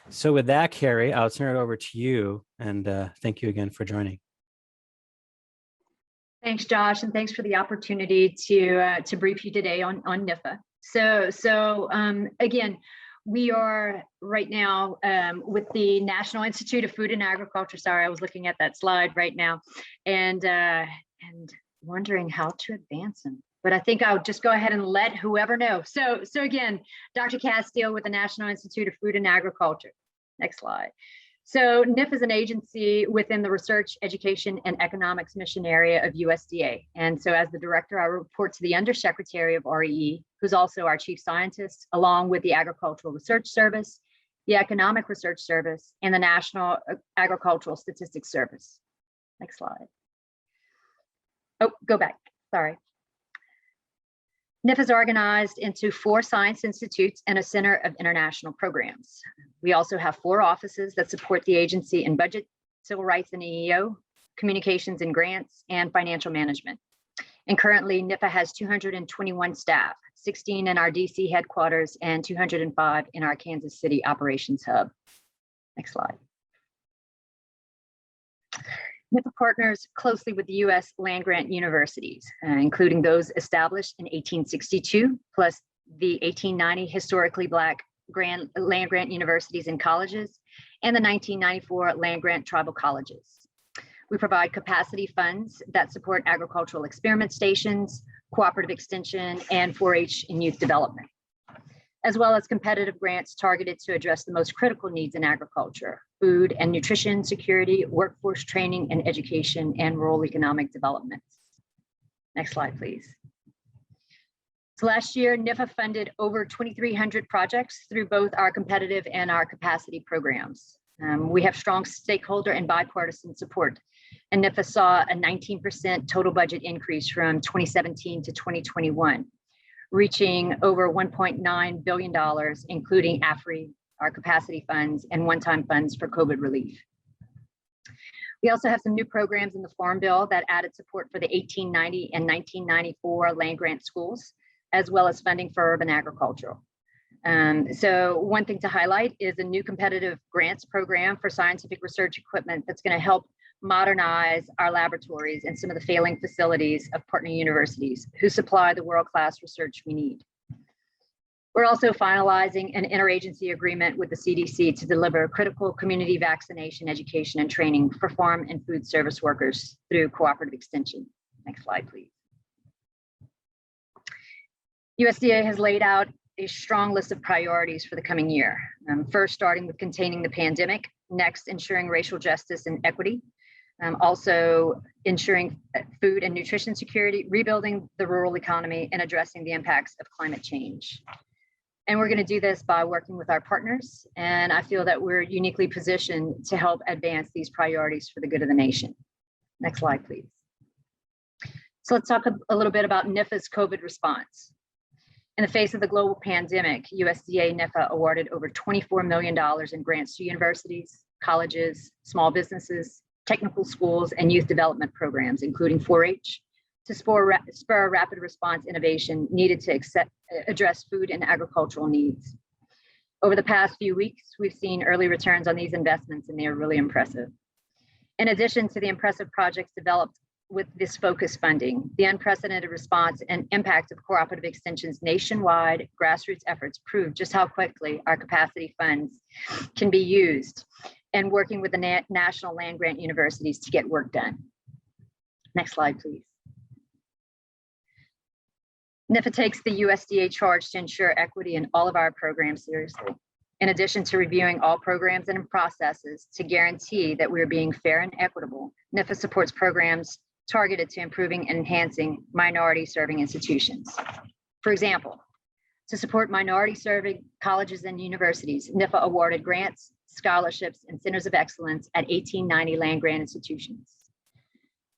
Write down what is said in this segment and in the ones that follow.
So with that, Carrie, I'll turn it over to you, and thank you again for joining. Thanks, Josh, and thanks for the opportunity to brief you today on NIFA. So again, we are right now with the National Institute of Food and Agriculture. Sorry, I was looking at that slide right now, and wondering how to advance them. But I think I'll just go ahead and let whoever know. So again, Dr. Castille with the National Institute of Food and Agriculture. Next slide. So NIFA is an agency within the Research, Education, and Economics mission area of USDA. And so as the director, I report to the Undersecretary of REE, who's also our chief scientist, along with the Agricultural Research Service, the Economic Research Service, and the National Agricultural Statistics Service. Next slide. Oh, go back, sorry. NIFA is organized into 4 science institutes and a center of international programs. We also have 4 offices that support the agency in budget, civil rights and EEO, communications and grants, and financial management. And currently, NIFA has 221 staff, 16 in our DC headquarters and 205 in our Kansas City operations hub. Next slide. NIFA partners closely with the U.S. land-grant universities, including those established in 1862, plus the 1890 historically Black land-grant universities and colleges, and the 1994 land-grant tribal colleges. We provide capacity funds that support agricultural experiment stations, cooperative extension, and 4-H and youth development, as well as competitive grants targeted to address the most critical needs in agriculture: food and nutrition security, workforce training and education, and rural economic development. Next slide, please. So last year, NIFA funded over 2,300 projects through both our competitive and our capacity programs. We have strong stakeholder and bipartisan support, and NIFA saw a 19% total budget increase from 2017 to 2021. Reaching over $1.9 billion, including AFRI, our capacity funds, and one-time funds for COVID relief. We also have some new programs in the Farm Bill that added support for the 1890 and 1994 land-grant schools, as well as funding for urban agricultural. So one thing to highlight is a new competitive grants program for scientific research equipment that's going to help modernize our laboratories and some of the failing facilities of partner universities who supply the world-class research we need. We're also finalizing an interagency agreement with the CDC to deliver critical community vaccination, education, and training for farm and food service workers through cooperative extension. Next slide, please. USDA has laid out a strong list of priorities for the coming year. First, starting with containing the pandemic, next, ensuring racial justice and equity, also ensuring food and nutrition security, rebuilding the rural economy, and addressing the impacts of climate change. And we're going to do this by working with our partners, and I feel that we're uniquely positioned to help advance these priorities for the good of the nation. Next slide, please. So let's talk a little bit about NIFA's COVID response. In the face of the global pandemic, USDA NIFA awarded over $24 million in grants to universities, colleges, small businesses, technical schools, and youth development programs, including 4-H, to spur rapid response innovation needed to address food and agricultural needs. Over the past few weeks, we've seen early returns on these investments, and they are really impressive. In addition to the impressive projects developed with this focused funding, the unprecedented response and impact of cooperative extension's nationwide grassroots efforts prove just how quickly our capacity funds can be used, and working with the national land-grant universities to get work done. Next slide, please. NIFA takes the USDA charge to ensure equity in all of our programs seriously. In addition to reviewing all programs and processes to guarantee that we're being fair and equitable, NIFA supports programs targeted to improving and enhancing minority-serving institutions. For example, to support minority-serving colleges and universities, NIFA awarded grants, scholarships, and centers of excellence at 1890 land-grant institutions.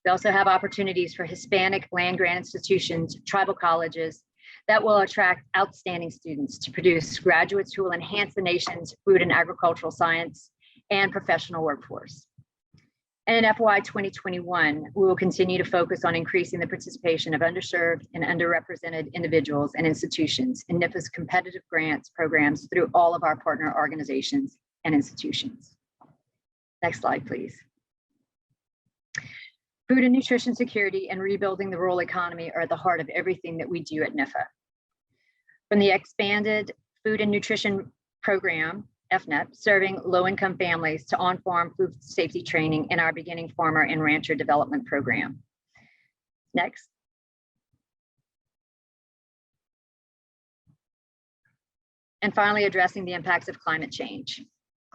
We also have opportunities for Hispanic land-grant institutions, tribal colleges, that will attract outstanding students to produce graduates who will enhance the nation's food and agricultural science and professional workforce. And in FY 2021, we will continue to focus on increasing the participation of underserved and underrepresented individuals and institutions in NIFA's competitive grants programs through all of our partner organizations, and institutions. Next slide, please. Food and nutrition security and rebuilding the rural economy are at the heart of everything that we do at NIFA. From the expanded food and nutrition program, FNEP, serving low-income families, to on-farm food safety training in our beginning farmer and rancher development program. Next. And finally, addressing the impacts of climate change.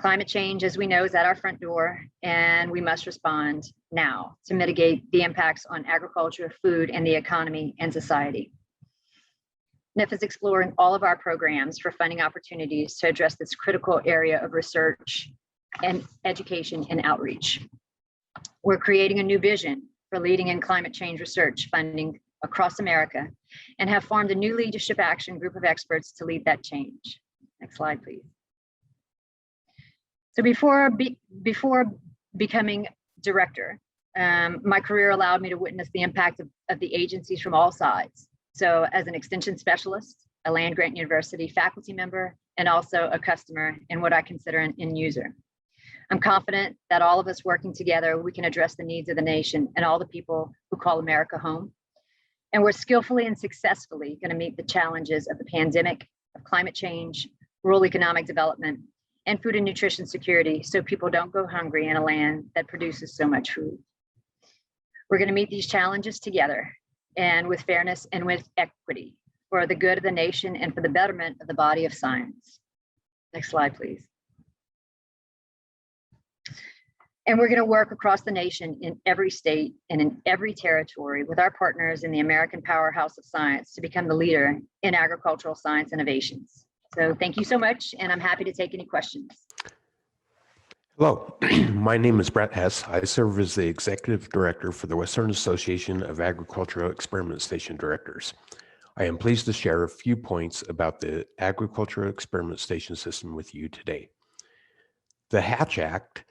Climate change, as we know, is at our front door, and we must respond now to mitigate the impacts on agriculture, food, and the economy and society. NIFA is exploring all of our programs for funding opportunities to address this critical area of research and education and outreach. We're creating a new vision for leading in climate change research funding across America and have formed a new leadership action group of experts to lead that change. Next slide, please. So before becoming director, my career allowed me to witness the impact of the agencies from all sides. So as an extension specialist, a land-grant university faculty member, and also a customer and what I consider an end user. I'm confident that all of us working together, we can address the needs of the nation and all the people who call America home. And we're skillfully and successfully going to meet the challenges of the pandemic, of climate change, rural economic development, and food and nutrition security, so people don't go hungry in a land that produces so much food. We're going to meet these challenges together, and with fairness and with equity, for the good of the nation and for the betterment of the body of science. Next slide, please. And we're going to work across the nation in every state and in every territory with our partners in the American Powerhouse of Science to become the leader in agricultural science innovations. So thank you so much, and I'm happy to take any questions. Hello, my name is Bret Hess. I serve as the Executive Director for the Western Association of Agricultural Experiment Station Directors. I am pleased to share a few points about the Agricultural Experiment Station system with you today. The Hatch Act,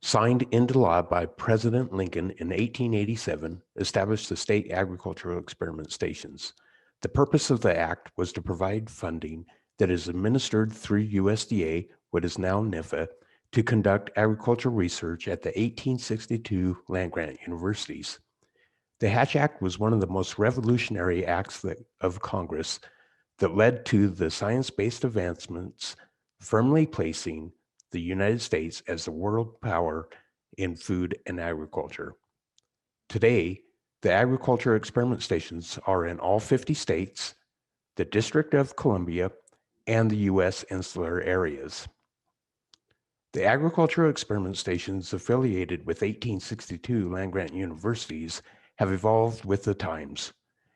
signed into law by President Lincoln in 1887, established the state agricultural experiment stations. The purpose of the act was to provide funding that is administered through USDA, what is now NIFA, to conduct agricultural research at the 1862 land-grant universities. The Hatch Act was one of the most revolutionary acts of Congress that led to the science-based advancements, firmly placing the United States as the world power in food and agriculture. Today, the agriculture experiment stations are in all 50 states, the District of Columbia, and the U.S. insular areas. The agricultural experiment stations affiliated with 1862 land-grant universities have evolved with the times,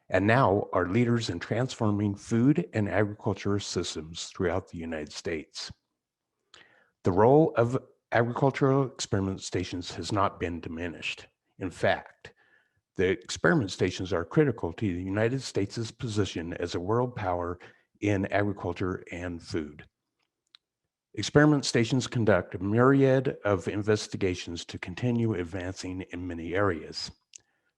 and now are leaders in transforming food and agricultural systems throughout the United States. The role of agricultural experiment stations has not been diminished. In fact, the experiment stations are critical to the United States' position as a world power in agriculture and food. Experiment stations conduct a myriad of investigations to continue advancing in many areas: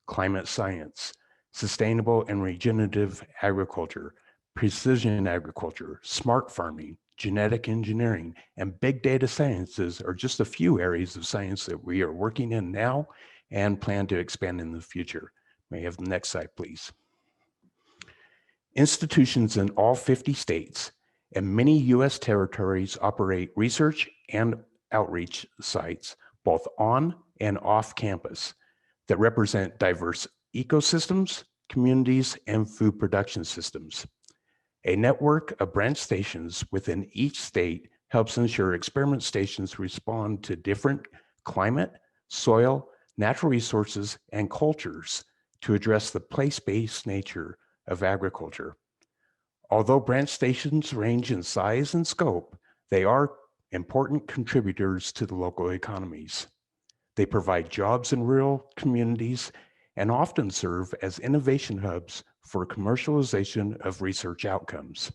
climate science, sustainable and regenerative agriculture, precision agriculture, smart farming, genetic engineering, and big data sciences are just a few areas of science that we are working in now and plan to expand in the future. May I have the next slide, please? Institutions in all 50 states and many U.S. territories operate research and outreach sites, both on and off campus, that represent diverse ecosystems, communities, and food production systems. A network of branch stations within each state helps ensure experiment stations respond to different climate, soil, natural resources, and cultures to address the place-based nature of agriculture. Although branch stations range in size and scope, they are important contributors to the local economies. They provide jobs in rural communities and often serve as innovation hubs for commercialization of research outcomes.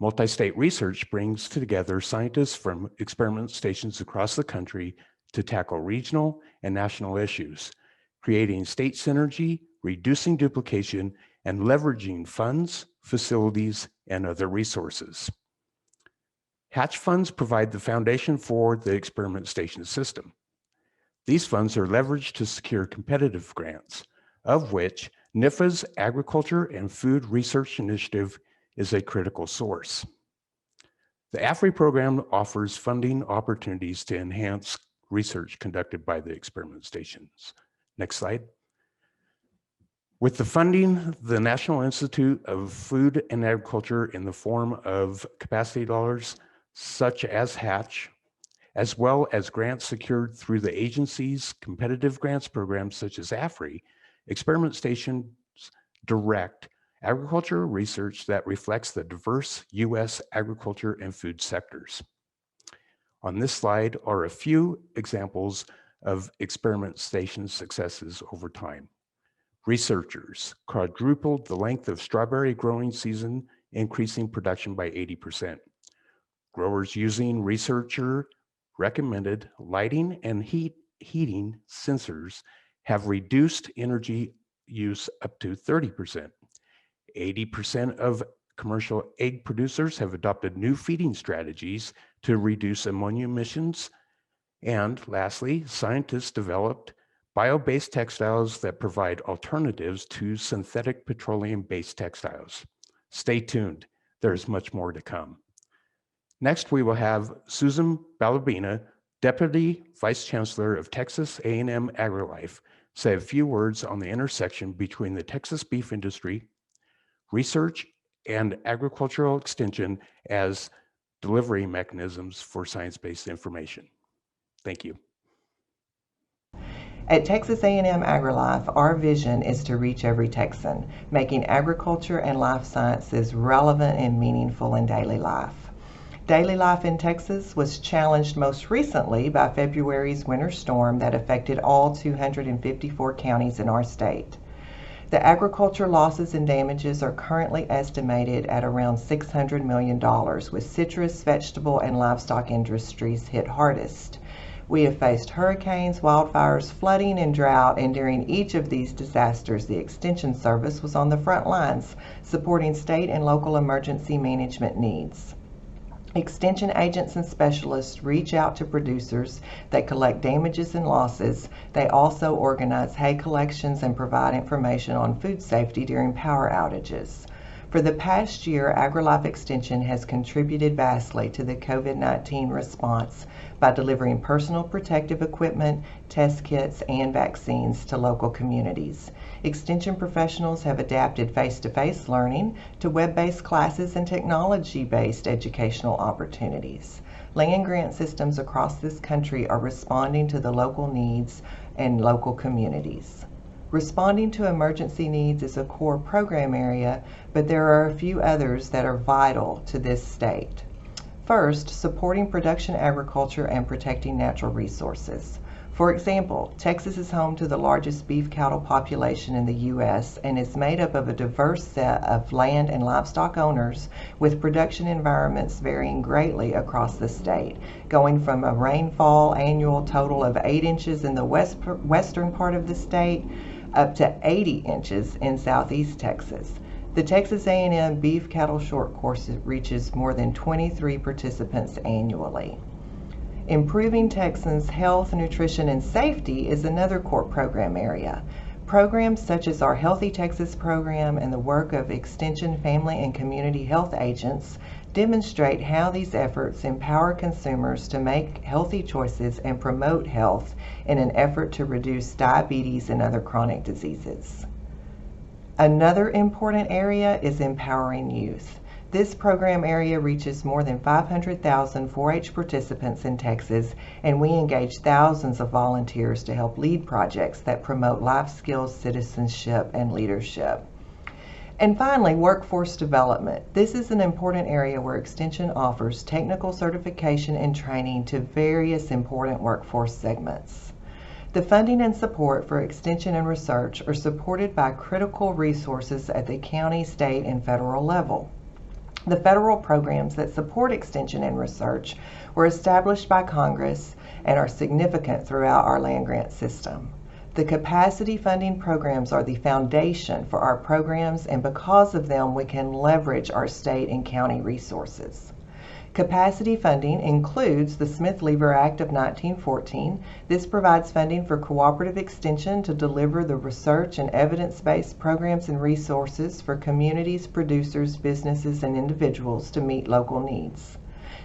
Multi-state research brings together scientists from experiment stations across the country to tackle regional and national issues, creating state synergy, reducing duplication, and leveraging funds, facilities, and other resources. Hatch funds provide the foundation for the experiment station system. These funds are leveraged to secure competitive grants, of which NIFA's Agriculture and Food Research Initiative is a critical source. The AFRI program offers funding opportunities to enhance research conducted by the experiment stations. Next slide. With the funding, the National Institute of Food and Agriculture in the form of capacity dollars, such as Hatch, as well as grants secured through the agency's competitive grants programs such as AFRI, experiment stations direct agriculture research that reflects the diverse U.S. agriculture and food sectors. On this slide are a few examples of experiment station successes over time. Researchers quadrupled the length of strawberry growing season, increasing production by 80%. Growers using researcher recommended lighting and heating sensors have reduced energy use up to 30%. 80% of commercial egg producers have adopted new feeding strategies to reduce ammonia emissions. And lastly, scientists developed bio-based textiles that provide alternatives to synthetic petroleum-based textiles. Stay tuned, there's much more to come. Next, we will have Susan Ballabina, Deputy Vice Chancellor of Texas A&M AgriLife, say a few words on the intersection between the Texas beef industry, research, and agricultural extension as delivery mechanisms for science-based information. Thank you. At Texas A&M AgriLife, our vision is to reach every Texan, making agriculture and life sciences relevant and meaningful in daily life. Daily life in Texas was challenged most recently by February's winter storm that affected all 254 counties in our state. The agriculture losses and damages are currently estimated at around $600 million, with citrus, vegetable, and livestock industries hit hardest. We have faced hurricanes, wildfires, flooding, and drought, and during each of these disasters, the Extension Service was on the front lines, supporting state and local emergency management needs. Extension agents and specialists reach out to producers that collect damages and losses. They also organize hay collections and provide information on food safety during power outages. For the past year, AgriLife Extension has contributed vastly to the COVID-19 response by delivering personal protective equipment, test kits, and vaccines to local communities. Extension professionals have adapted face-to-face learning to web-based classes and technology-based educational opportunities. Land grant systems across this country are responding to the local needs and local communities. Responding to emergency needs is a core program area, but there are a few others that are vital to this state. First, supporting production agriculture and protecting natural resources. For example, Texas is home to the largest beef cattle population in the U.S. and is made up of a diverse set of land and livestock owners with production environments varying greatly across the state, going from a rainfall annual total of 8 inches in the western part of the state up to 80 inches in southeast Texas. The Texas A&M Beef Cattle Short Course reaches more than 23 participants annually. Improving Texans' health, nutrition, and safety is another core program area. Programs such as our Healthy Texas program and the work of Extension Family and Community Health Agents demonstrate how these efforts empower consumers to make healthy choices and promote health in an effort to reduce diabetes and other chronic diseases. Another important area is empowering youth. This program area reaches more than 500,000 4-H participants in Texas, and we engage thousands of volunteers to help lead projects that promote life skills, citizenship, and leadership. And finally, workforce development. This is an important area where Extension offers technical certification and training to various important workforce segments. The funding and support for Extension and research are supported by critical resources at the county, state, and federal level. The federal programs that support Extension and research were established by Congress and are significant throughout our land grant system. The capacity funding programs are the foundation for our programs, and because of them, we can leverage our state and county resources. Capacity funding includes the Smith-Lever Act of 1914. This provides funding for cooperative extension to deliver the research and evidence-based programs and resources for communities, producers, businesses, and individuals to meet local needs.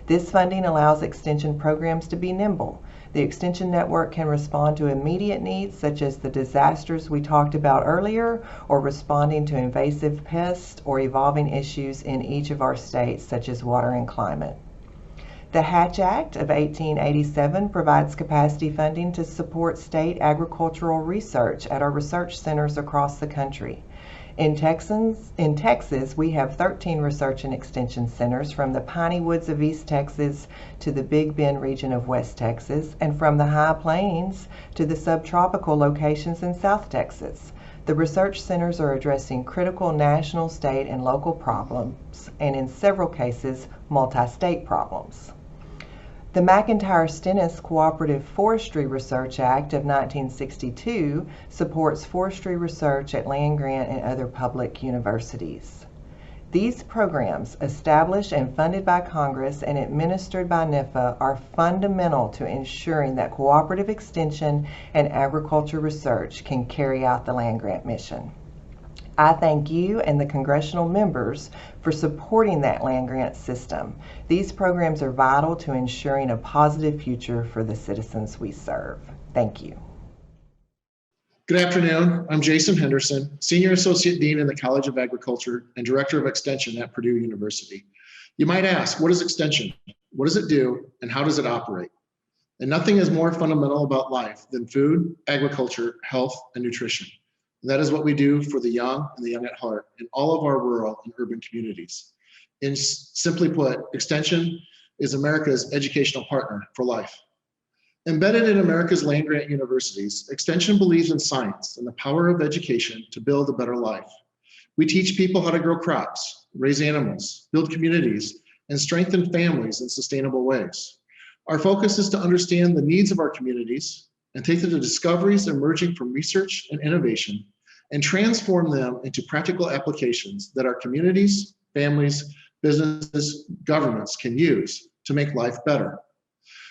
This funding allows extension programs to be nimble. The Extension Network can respond to immediate needs such as the disasters we talked about earlier, or responding to invasive pests or evolving issues in each of our states such as water and climate. The Hatch Act of 1887 provides capacity funding to support state agricultural research at our research centers across the country. In Texas, we have 13 research and extension centers, from the Piney Woods of East Texas to the Big Bend region of West Texas, and from the High Plains to the subtropical locations in South Texas. The research centers are addressing critical national, state, and local problems, and in several cases, multi-state problems. The McIntyre-Stennis Cooperative Forestry Research Act of 1962 supports forestry research at land-grant and other public universities. These programs, established and funded by Congress and administered by NIFA, are fundamental to ensuring that cooperative extension and agriculture research can carry out the land-grant mission. I thank you and the congressional members for supporting that land-grant system. These programs are vital to ensuring a positive future for the citizens we serve. Thank you. Good afternoon. I'm Jason Henderson, Senior Associate Dean in the College of Agriculture and Director of Extension at Purdue University. You might ask, what is Extension? What does it do, and how does it operate? And nothing is more fundamental about life than food, agriculture, health, and nutrition. And that is what we do for the young and the young at heart in all of our rural and urban communities. And simply put, Extension is America's educational partner for life. Embedded in America's land-grant universities, Extension believes in science and the power of education to build a better life. We teach people how to grow crops, raise animals, build communities, and strengthen families in sustainable ways. Our focus is to understand the needs of our communities and take the discoveries emerging from research and innovation and transform them into practical applications that our communities, families, businesses, governments can use to make life better.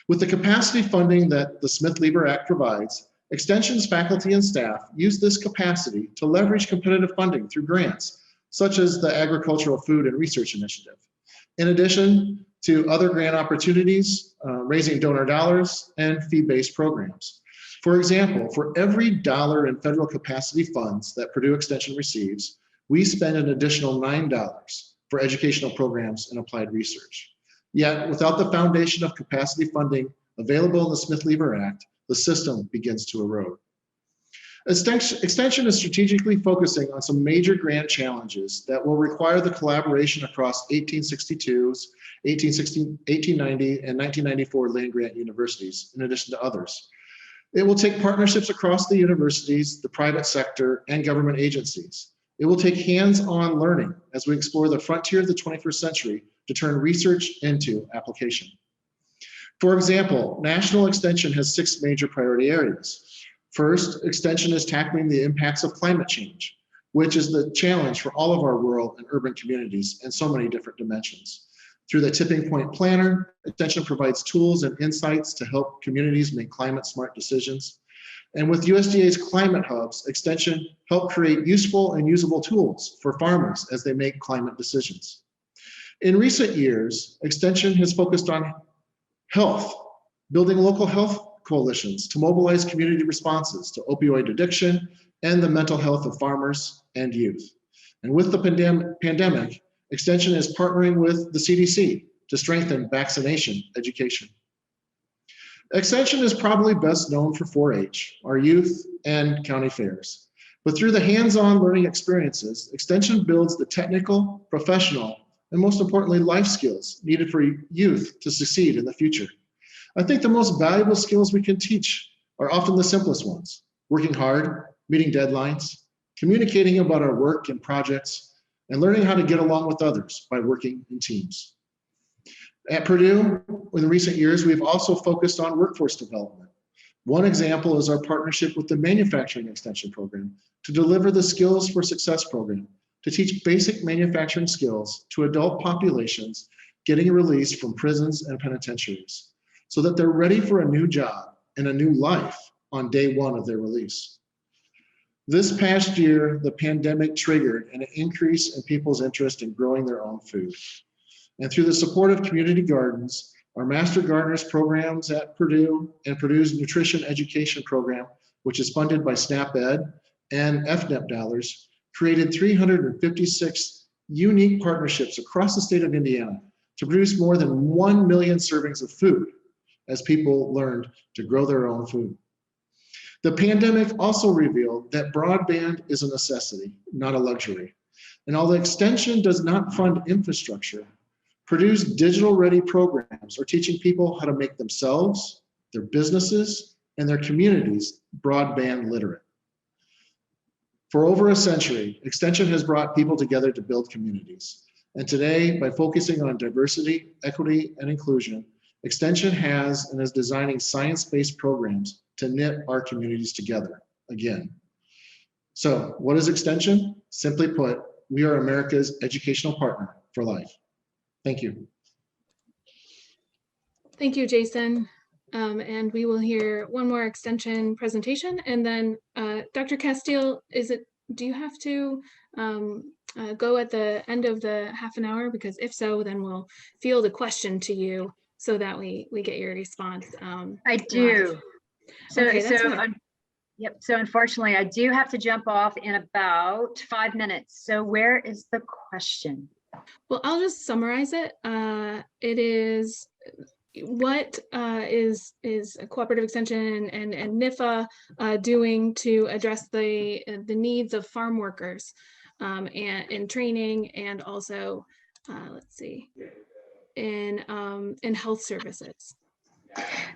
With the capacity funding that the Smith-Lever Act provides, Extension's faculty and staff use this capacity to leverage competitive funding through grants, such as the Agricultural Food and Research Initiative. In addition to other grant opportunities, raising donor dollars, and fee-based programs. For example, for every dollar in federal capacity funds that Purdue Extension receives, we spend an additional $9 for educational programs and applied research. Yet, without the foundation of capacity funding available in the Smith-Lever Act, the system begins to erode. Extension is strategically focusing on some major grant challenges that will require the collaboration across 1862's, 1890, and 1994 land-grant universities, in addition to others. It will take partnerships across the universities, the private sector, and government agencies. It will take hands-on learning as we explore the frontier of the 21st century to turn research into application. For example, National Extension has 6 major priority areas. First, Extension is tackling the impacts of climate change, which is the challenge for all of our rural and urban communities in so many different dimensions. Through the Tipping Point Planner, Extension provides tools and insights to help communities make climate-smart decisions. And with USDA's climate hubs, Extension helped create useful and usable tools for farmers as they make climate decisions. In recent years, Extension has focused on health, building local health coalitions to mobilize community responses to opioid addiction and the mental health of farmers and youth. And with the pandemic, Extension is partnering with the CDC to strengthen vaccination education. Extension is probably best known for 4-H, our youth and county fairs. But through the hands-on learning experiences, Extension builds the technical, professional, and most importantly, life skills needed for youth to succeed in the future. I think the most valuable skills we can teach are often the simplest ones: working hard, meeting deadlines, communicating about our work and projects, and learning how to get along with others by working in teams. At Purdue, in recent years, we've also focused on workforce development. One example is our partnership with the Manufacturing Extension Program to deliver the Skills for Success program to teach basic manufacturing skills to adult populations getting released from prisons and penitentiaries so that they're ready for a new job and a new life on day one of their release. This past year, the pandemic triggered an increase in people's interest in growing their own food. And through the support of community gardens, our Master Gardeners programs at Purdue and Purdue's Nutrition Education Program, which is funded by SNAP Ed and FNEP dollars, created 356 unique partnerships across the state of Indiana to produce more than 1 million servings of food as people learned to grow their own food. The pandemic also revealed that broadband is a necessity, not a luxury. And although Extension does not fund infrastructure, Purdue's digital-ready programs are teaching people how to make themselves, their businesses, and their communities broadband literate. For over a century, Extension has brought people together to build communities. And today, by focusing on diversity, equity, and inclusion, Extension has and is designing science-based programs to knit our communities together again. So what is Extension? Simply put, we are America's educational partner for life. Thank you. Thank you, Jason. And we will hear one more extension presentation, and then Dr. Castille, do you have to go at the end of the half an hour? Because if so, then we'll field a question to you so that we get your response. I do. Live. So unfortunately, I do have to jump off in about 5 minutes. So where is the question? Well, I'll just summarize it. It is what is a cooperative extension and NIFA doing to address the needs of farm workers and in training, and also let's see, in health services.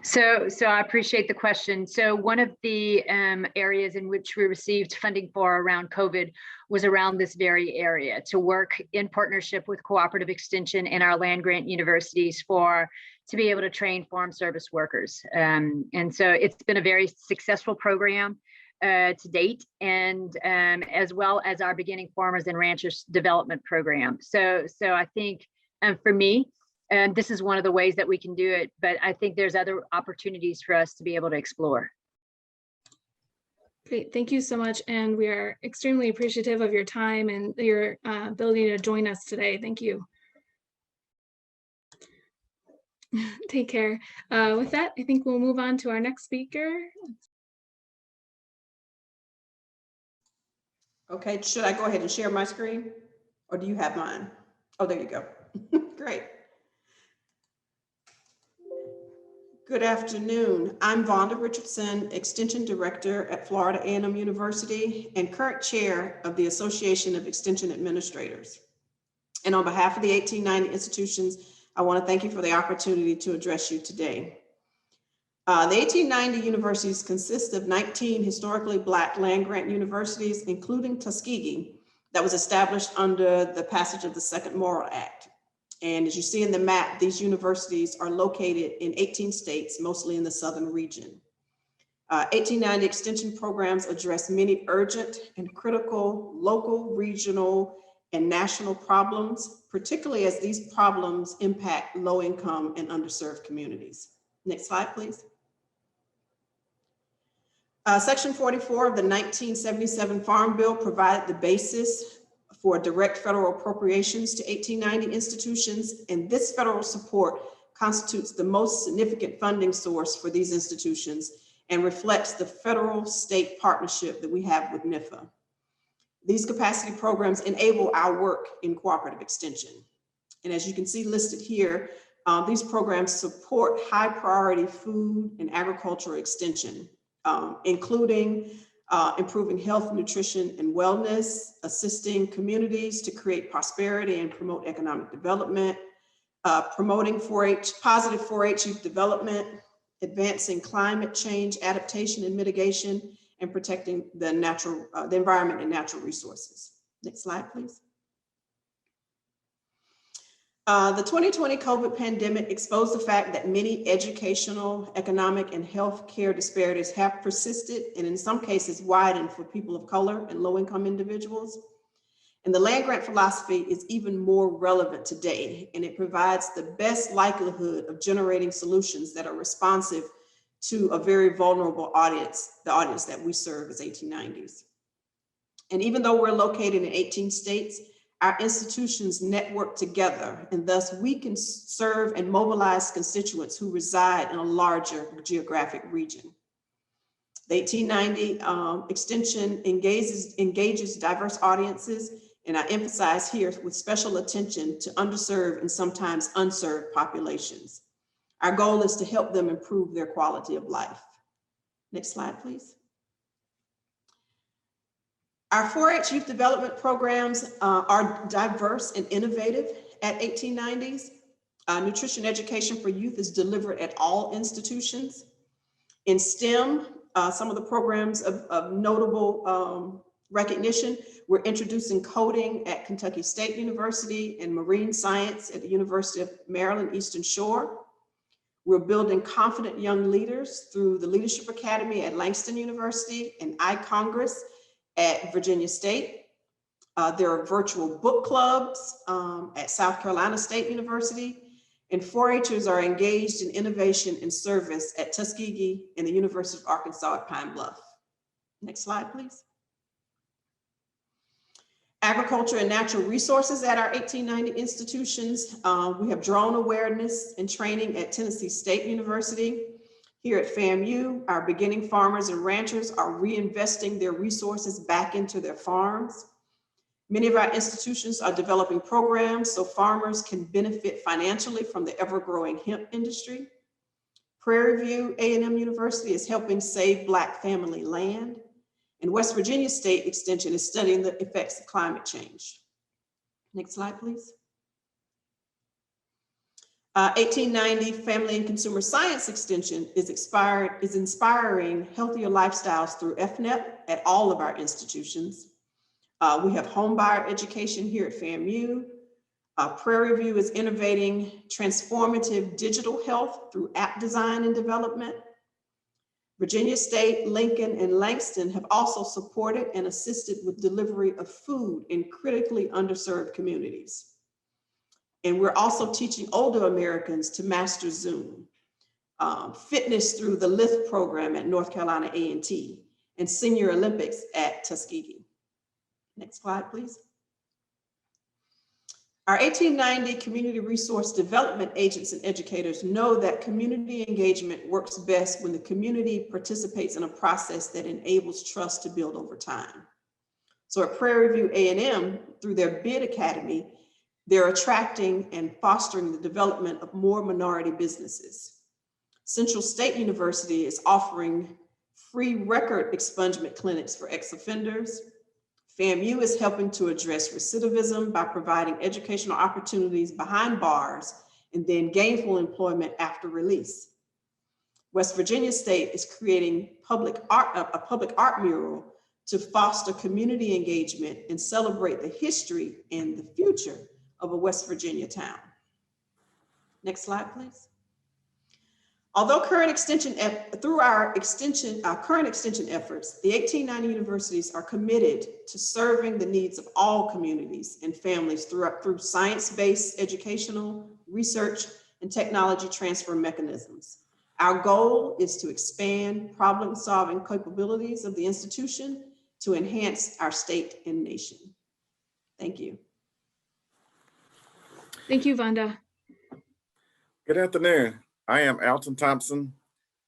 So I appreciate the question. So one of the areas in which we received funding for around COVID was around this very area, to work in partnership with cooperative extension and our land grant universities to be able to train farm service workers. And so it's been a very successful program to date, and as well as our beginning farmers and ranchers development program. So I think for me, and this is one of the ways that we can do it, but I think there's other opportunities for us to be able to explore. Great, thank you so much. And we are extremely appreciative of your time and your ability to join us today. Thank you. Take care. With that, I think we'll move on to our next speaker. Okay, should I go ahead and share my screen, or do you have mine? Oh, there you go. Great. Good afternoon. I'm Vonda Richardson, Extension Director at Florida A&M University and current Chair of the Association of Extension Administrators. And on behalf of the 1890 institutions, I want to thank you for the opportunity to address you today. The 1890 universities consist of 19 historically Black land-grant universities, including Tuskegee, that was established under the passage of the Second Morrill Act. And as you see in the map, these universities are located in 18 states, mostly in the southern region. 1890 extension programs address many urgent and critical local, regional, and national problems, particularly as these problems impact low-income and underserved communities. Next slide, please. Section 44 of the 1977 Farm Bill provided the basis for direct federal appropriations to 1890 institutions, and this federal support constitutes the most significant funding source for these institutions and reflects the federal-state partnership that we have with NIFA. These capacity programs enable our work in cooperative extension. And as you can see listed here, these programs support high-priority food and agricultural extension, including improving health, nutrition, and wellness, assisting communities to create prosperity and promote economic development, promoting positive 4-H youth development, advancing climate change adaptation and mitigation, and protecting the environment and natural resources. Next slide, please. The 2020 COVID pandemic exposed the fact that many educational, economic, and healthcare disparities have persisted and in some cases widened for people of color and low-income individuals. And the land grant philosophy is even more relevant today, and it provides the best likelihood of generating solutions that are responsive to a very vulnerable audience, the audience that we serve as 1890s. And even though we're located in 18 states, our institutions network together, and thus we can serve and mobilize constituents who reside in a larger geographic region. The 1890 extension engages diverse audiences, and I emphasize here with special attention to underserved and sometimes unserved populations. Our goal is to help them improve their quality of life. Next slide, please. Our 4-H youth development programs are diverse and innovative at 1890s. Nutrition education for youth is delivered at all institutions. In STEM, some of the programs of notable recognition, we're introducing coding at Kentucky State University and marine science at the University of Maryland Eastern Shore. We're building confident young leaders through the Leadership Academy at Langston University and iCongress at Virginia State. There are virtual book clubs at South Carolina State University, and 4-Hers are engaged in innovation and service at Tuskegee and the University of Arkansas at Pine Bluff. Next slide, please. Agriculture and natural resources at our 1890 institutions. We have drone awareness and training at Tennessee State University. Here at FAMU, our beginning farmers and ranchers are reinvesting their resources back into their farms. Many of our institutions are developing programs so farmers can benefit financially from the ever-growing hemp industry. Prairie View A&M University is helping save Black family land. And West Virginia State Extension is studying the effects of climate change. Next slide, please. 1890 Family and Consumer Science Extension is inspiring healthier lifestyles through FNEP at all of our institutions. We have home buyer education here at FAMU. Prairie View is innovating transformative digital health through app design and development. Virginia State, Lincoln, and Langston have also supported and assisted with delivery of food in critically underserved communities. And we're also teaching older Americans to master Zoom, fitness through the LIFT program at North Carolina A&T, and Senior Olympics at Tuskegee. Next slide, please. Our 1890 community resource development agents and educators know that community engagement works best when the community participates in a process that enables trust to build over time. So at Prairie View A&M, through their Bid Academy, they're attracting and fostering the development of more minority businesses. Central State University is offering free record expungement clinics for ex-offenders. FAMU is helping to address recidivism by providing educational opportunities behind bars and then gainful employment after release. West Virginia State is creating a public art mural to foster community engagement and celebrate the history and the future of a West Virginia town. Next slide, please. Although through our current extension efforts, the 1890 universities are committed to serving the needs of all communities and families through science-based educational, research, and technology transfer mechanisms. Our goal is to expand problem-solving capabilities of the institution to enhance our state and nation. Thank you. Thank you, Vonda. Good afternoon. I am Alton Thompson.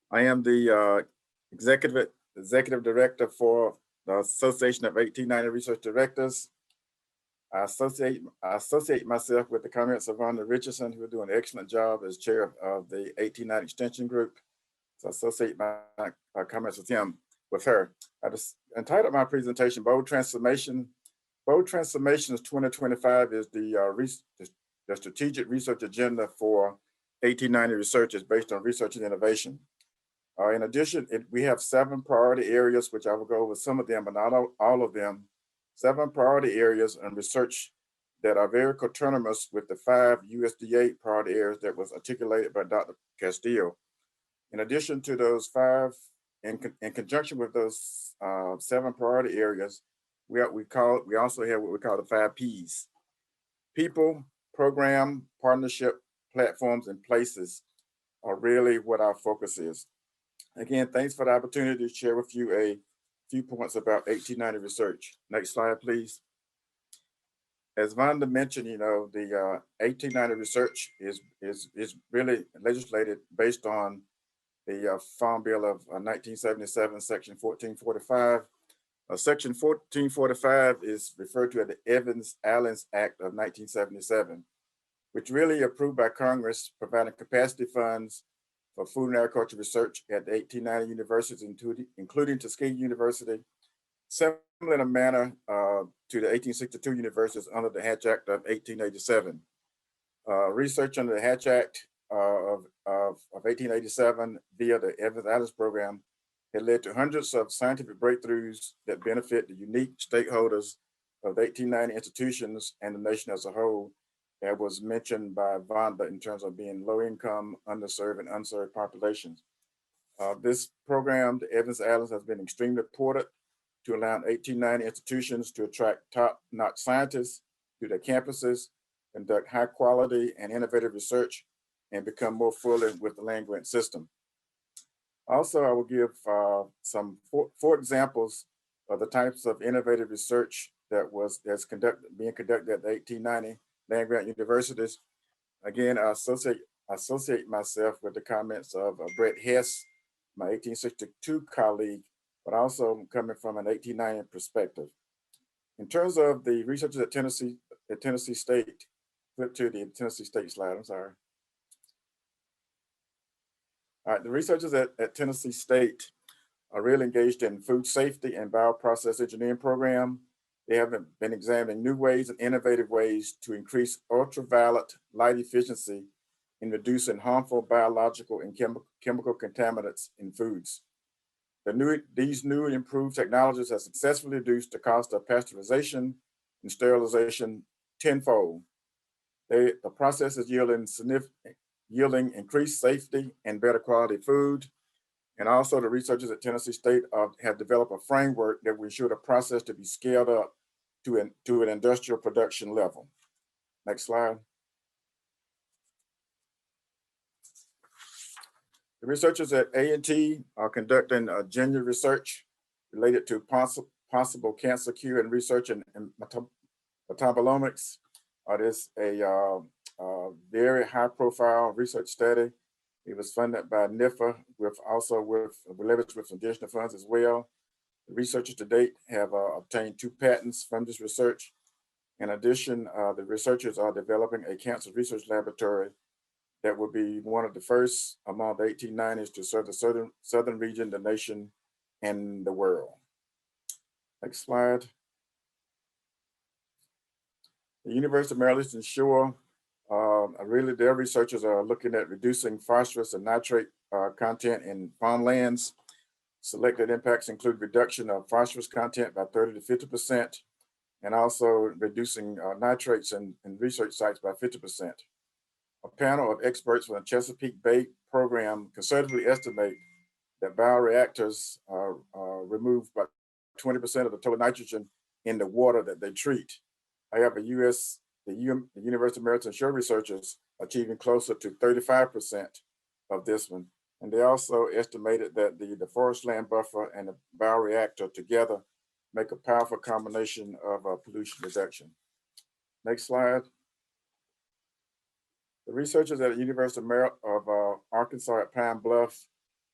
I am the executive director for the Association of 1890 Research Directors. I associate myself with the comments of Vonda Richardson, who are doing an excellent job as chair of the 1890 Extension Group. So I associate my comments with her. I just entitled my presentation, Bold Transformation. Bold Transformations 2025 is the strategic research agenda for 1890 research is based on research and innovation. In addition, we have 7 priority areas, which I will go over some of them, but not all of them. 7 priority areas and research that are very coterminous with the 5 USDA priority areas that was articulated by Dr. Castille. In addition to those 5, in conjunction with those 7 priority areas, we also have what we call the 5 Ps: people, program, partnership, platforms, and places are really what our focus is. Again, thanks for the opportunity to share with you a few points about 1890 research. Next slide, please. As Vonda mentioned, the 1890 research is really legislated based on the Farm Bill of 1977, Section 1445. Section 1445 is referred to as the Evans-Allen Act of 1977, which really approved by Congress, providing capacity funds for food and agriculture research at the 1890 universities, including Tuskegee University, similar in a manner to the 1862 universities under the Hatch Act of 1887. Research under the Hatch Act of 1887 via the Evans-Allen program had led to hundreds of scientific breakthroughs that benefit the unique stakeholders of the 1890 institutions and the nation as a whole, that was mentioned by Vonda in terms of being low income, underserved, and unserved populations. This program, the Evans-Allen, has been extremely important to allow 1890 institutions to attract top-notch scientists to their campuses, conduct high quality and innovative research, and become more fully with the land grant system. Also, I will give some four examples of the types of innovative research that's being conducted at the 1890 land grant universities. Again, I associate myself with the comments of Bret Hess, my 1862 colleague, but also coming from an 1890 perspective. In terms of the researchers at Tennessee State, flip to the Tennessee State slide, I'm sorry. All right, the researchers at Tennessee State are really engaged in food safety and bioprocess engineering program. They have been examining new ways and innovative ways to increase ultraviolet light efficiency in reducing harmful biological and chemical contaminants in foods. These new and improved technologies have successfully reduced the cost of pasteurization and sterilization tenfold. The process is yielding increased safety and better quality food. And also the researchers at Tennessee State have developed a framework that will ensure the process to be scaled up to an industrial production level. Next slide. The researchers at A&T are conducting genuine research related to possible cancer cure and research in metabolomics. It is a very high profile research study. It was funded by NIFA with leveraged with additional funds as well. The researchers to date have obtained 2 patents from this research. In addition, the researchers are developing a cancer research laboratory that will be one of the first among the 1890s to serve the southern region, the nation, and the world. Next slide. The University of Maryland ensure really their researchers are looking at reducing phosphorus and nitrate content in farmlands. Selected impacts include reduction of phosphorus content by 30 to 50%, and also reducing nitrates in research sites by 50%. A panel of experts from the Chesapeake Bay program conservatively estimate that bioreactors remove about 20% of the total nitrogen in the water that they treat. However, the University of Maryland ensure researchers achieving closer to 35% of this one. And they also estimated that the forest land buffer and the bioreactor together make a powerful combination of pollution reduction. Next slide. The researchers at the University of Arkansas at Pine Bluff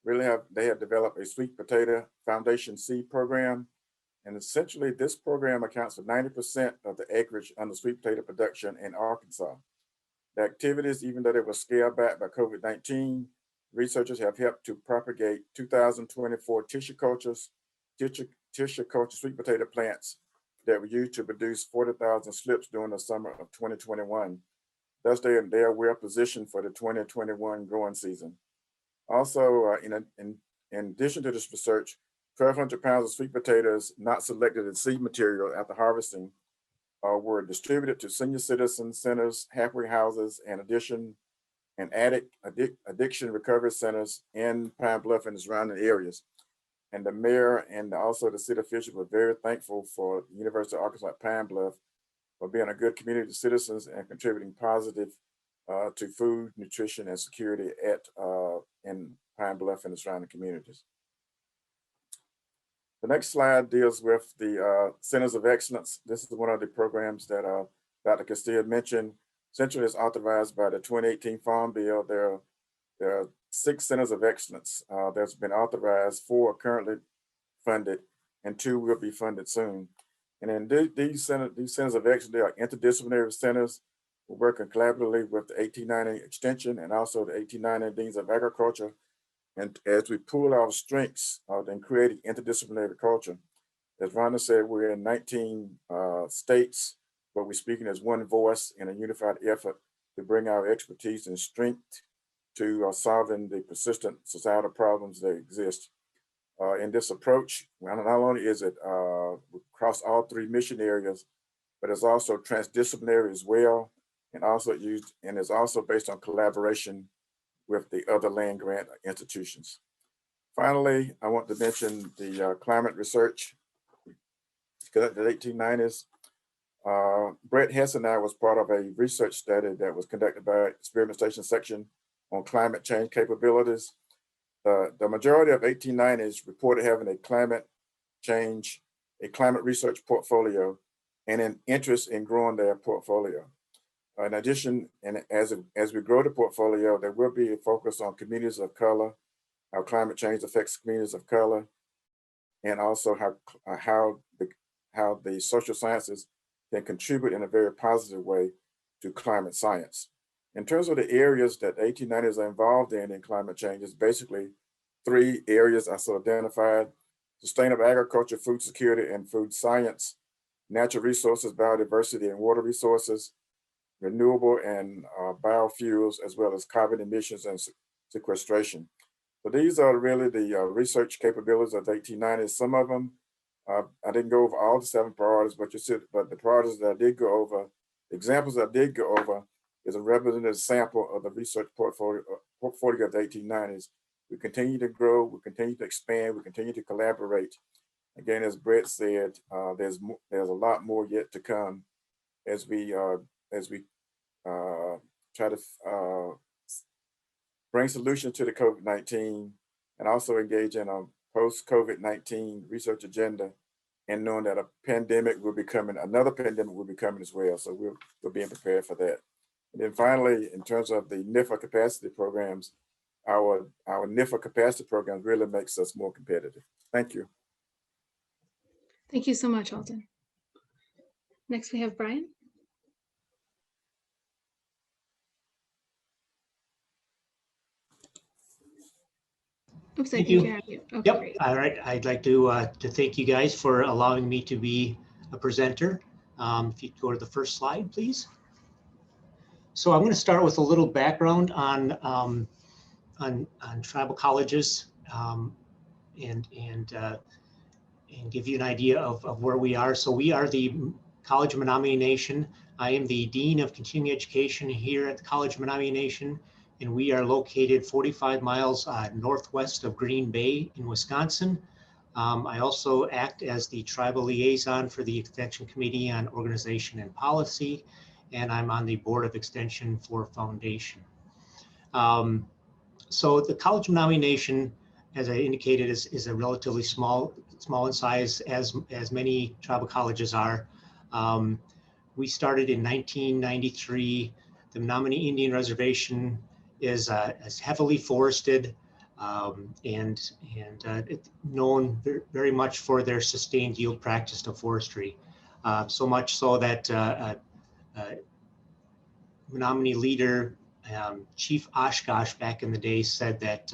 have developed a sweet potato foundation seed program. And essentially this program accounts for 90% of the acreage under sweet potato production in Arkansas. The activities, even though they were scaled back by COVID-19, researchers have helped to propagate 2024 tissue culture sweet potato plants that were used to produce 40,000 slips during the summer of 2021. Thus, they are well positioned for the 2021 growing season. Also, in addition to this research, 1,200 pounds of sweet potatoes not selected as seed material after harvesting were distributed to senior citizen centers, halfway houses, and addiction recovery centers in Pine Bluff and the surrounding areas. and the mayor and also the city officials were very thankful for the University of Arkansas at Pine Bluff for being a good community citizens and contributing positive to food, nutrition, and security in Pine Bluff and the surrounding communities. The next slide deals with the Centers of Excellence. This is one of the programs that Dr. Castille mentioned. Central is authorized by the 2018 Farm Bill. There are 6 Centers of Excellence that's been authorized, 4 are currently funded, and 2 will be funded soon. And in these Centers of Excellence, they are interdisciplinary centers. We're working collaboratively with the 1890 Extension and also the 1890 Deans of Agriculture. And as we pool our strengths in creating interdisciplinary culture, as Vonda said, we're in 19 states, but we're speaking as one voice in a unified effort to bring our expertise and strength to solving the persistent societal problems that exist. In this approach, not only is it across all 3 mission areas, but it's also transdisciplinary as well, and is also based on collaboration with the other land grant institutions. Finally, I want to mention the climate research conducted in the 1890s. Bret, Hess, and I was part of a research study that was conducted by Experimentation Section on climate change capabilities. The majority of 1890s reported having a climate research portfolio and an interest in growing their portfolio. In addition, and as we grow the portfolio, there will be a focus on communities of color, how climate change affects communities of color, and also how the social sciences can contribute in a very positive way to climate science. In terms of the areas that 1890s are involved in climate change, is basically 3 areas I sort of identified: sustainable agriculture, food security, and food science, natural resources, biodiversity, and water resources, renewable and biofuels, as well as carbon emissions and sequestration. So these are really the research capabilities of the 1890s. Some of them, I didn't go over all the 7 priorities, but the priorities that I did go over, examples I did go over, is a representative sample of the research portfolio of the 1890s. We continue to grow, we continue to expand, we continue to collaborate. Again, as Bret said, there's a lot more yet to come as we try to bring solutions to the COVID-19 and also engage in a post-COVID-19 research agenda, and knowing that another pandemic will be coming as well. So we're being prepared for that. And then finally, in terms of the NIFA capacity programs, our NIFA capacity program really makes us more competitive. Thank you. Thank you so much, Alton. Next, we have Brian. Oops, Thank you. Okay, yep. Great. All right. I'd like to thank you guys for allowing me to be a presenter. If you go to the first slide, please. So I'm going to start with a little background on tribal colleges and give you an idea of where we are. So we are the College of Menominee Nation. I am the Dean of Continuing Education here at the College of Menominee Nation, and we are located 45 miles northwest of Green Bay in Wisconsin. I also act as the tribal liaison for the Extension Committee on Organization and Policy, and I'm on the Board of Extension for Foundation. So the College of Menominee Nation, as I indicated, is a relatively small in size, as many tribal colleges are. We started in 1993. The Menominee Indian Reservation is heavily forested and known very much for their sustained yield practice of forestry. So much so that Menominee leader Chief Oshkosh back in the day said that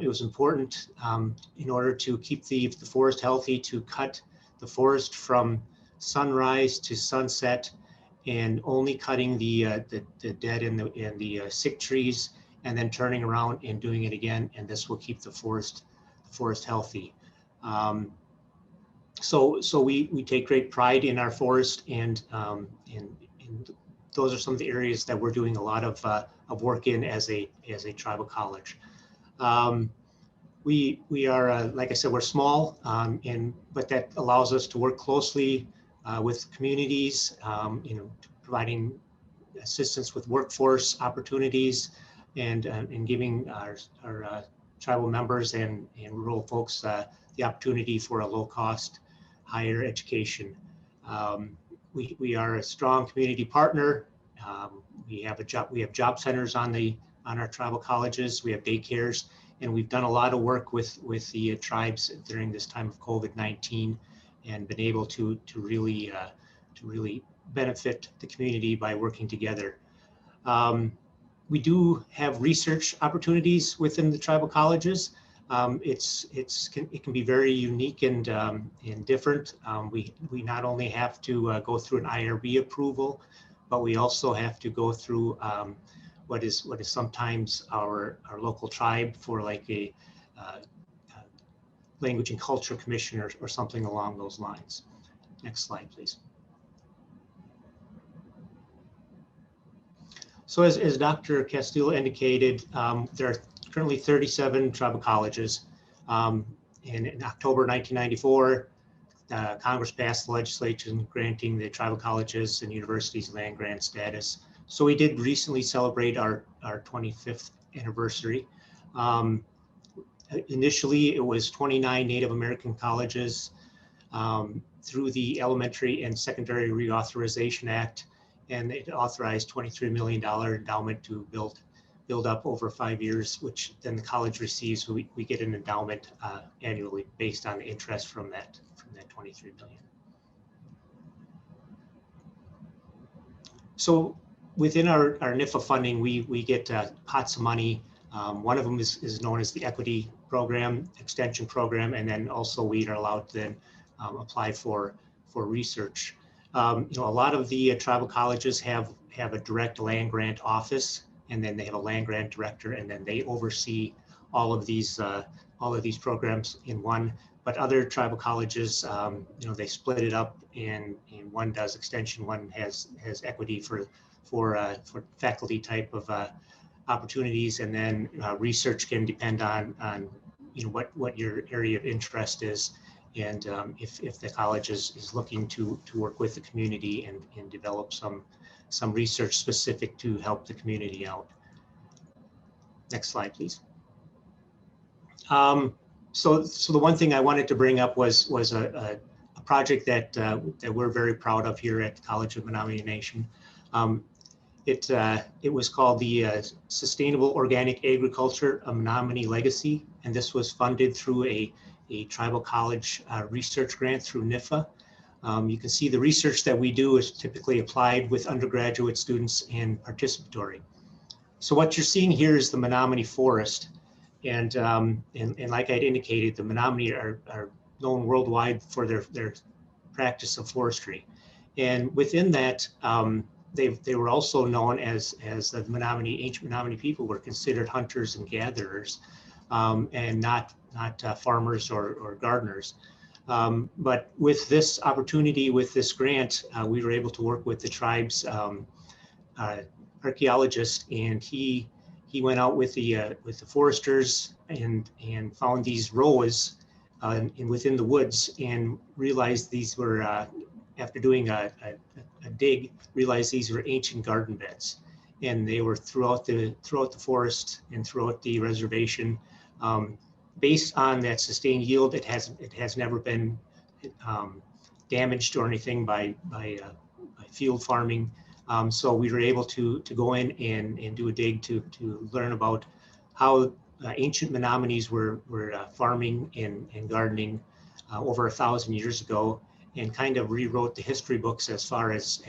it was important in order to keep the forest healthy to cut the forest from sunrise to sunset, and only cutting the dead and the sick trees, and then turning around and doing it again, and this will keep the forest healthy. So we take great pride in our forest, and those are some of the areas that we're doing a lot of work in as a tribal college. we are, like I said, we're small, but that allows us to work closely with communities, providing assistance with workforce opportunities and giving our tribal members and rural folks the opportunity for a low-cost higher education. We are a strong community partner. We have job centers on our tribal colleges. We have daycares, and we've done a lot of work with the tribes during this time of COVID-19, and been able to really benefit the community by working together. We do have research opportunities within the tribal colleges. It can be very unique and different. We not only have to go through an IRB approval, but we also have to go through what is sometimes our local tribe for like a language and culture commission or something along those lines. Next slide, please. So as Dr. Castille indicated, there are currently 37 tribal colleges. In October 1994, Congress passed the legislation granting the tribal colleges and universities land grant status. So we did recently celebrate our 25th anniversary. Initially, it was 29 Native American colleges through the Elementary and Secondary Reauthorization Act, and it authorized $23 million endowment to build up over 5 years, which then the college receives. We get an endowment annually based on the interest from that $23 million. So within our NIFA funding, we get pots of money. One of them is known as the Equity Program, Extension Program, and then also we are allowed to then apply for research. A lot of the tribal colleges have a direct land grant office, and then they have a land grant director, and then they oversee all of these programs in one. But other tribal colleges, they split it up, and one does extension, one has equity for faculty type of opportunities, and then research can depend on what your area of interest is, and if the college is looking to work with the community and develop some research specific to help the community out. Next slide, please. So the one thing I wanted to bring up was a project that we're very proud of here at the College of Menominee Nation. It was called the Sustainable Organic Agriculture, a Menominee Legacy, and this was funded through a tribal college research grant through NIFA. You can see the research that we do is typically applied with undergraduate students and participatory. So what you're seeing here is the Menominee Forest, and like I'd indicated, the Menominee are known worldwide for their practice of forestry, and within that, they were also known as the ancient Menominee people were considered hunters and gatherers, and not farmers or gardeners. But with this opportunity, with this grant, we were able to work with the tribe's archaeologist, and he went out with the foresters and found these rows within the woods, and realized these were after doing a dig, realized these were ancient garden beds, and they were throughout the forest and throughout the reservation. Based on that sustained yield, it has never been damaged or anything by field farming. So we were able to go in and do a dig to learn about how ancient Menominees were farming and gardening over 1,000 years ago, and kind of rewrote the history books as far as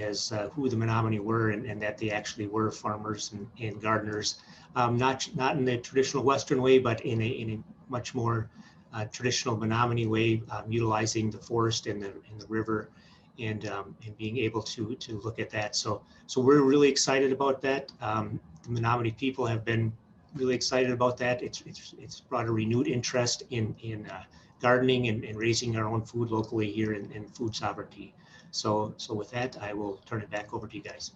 who the Menominee were, and that they actually were farmers and gardeners, not in the traditional Western way, but in a much more traditional Menominee way, utilizing the forest and the river, and being able to look at that. So we're really excited about that. The Menominee people have been really excited about that. It's brought a renewed interest in gardening and raising our own food locally here in food sovereignty. So with that, I will turn it back over to you guys.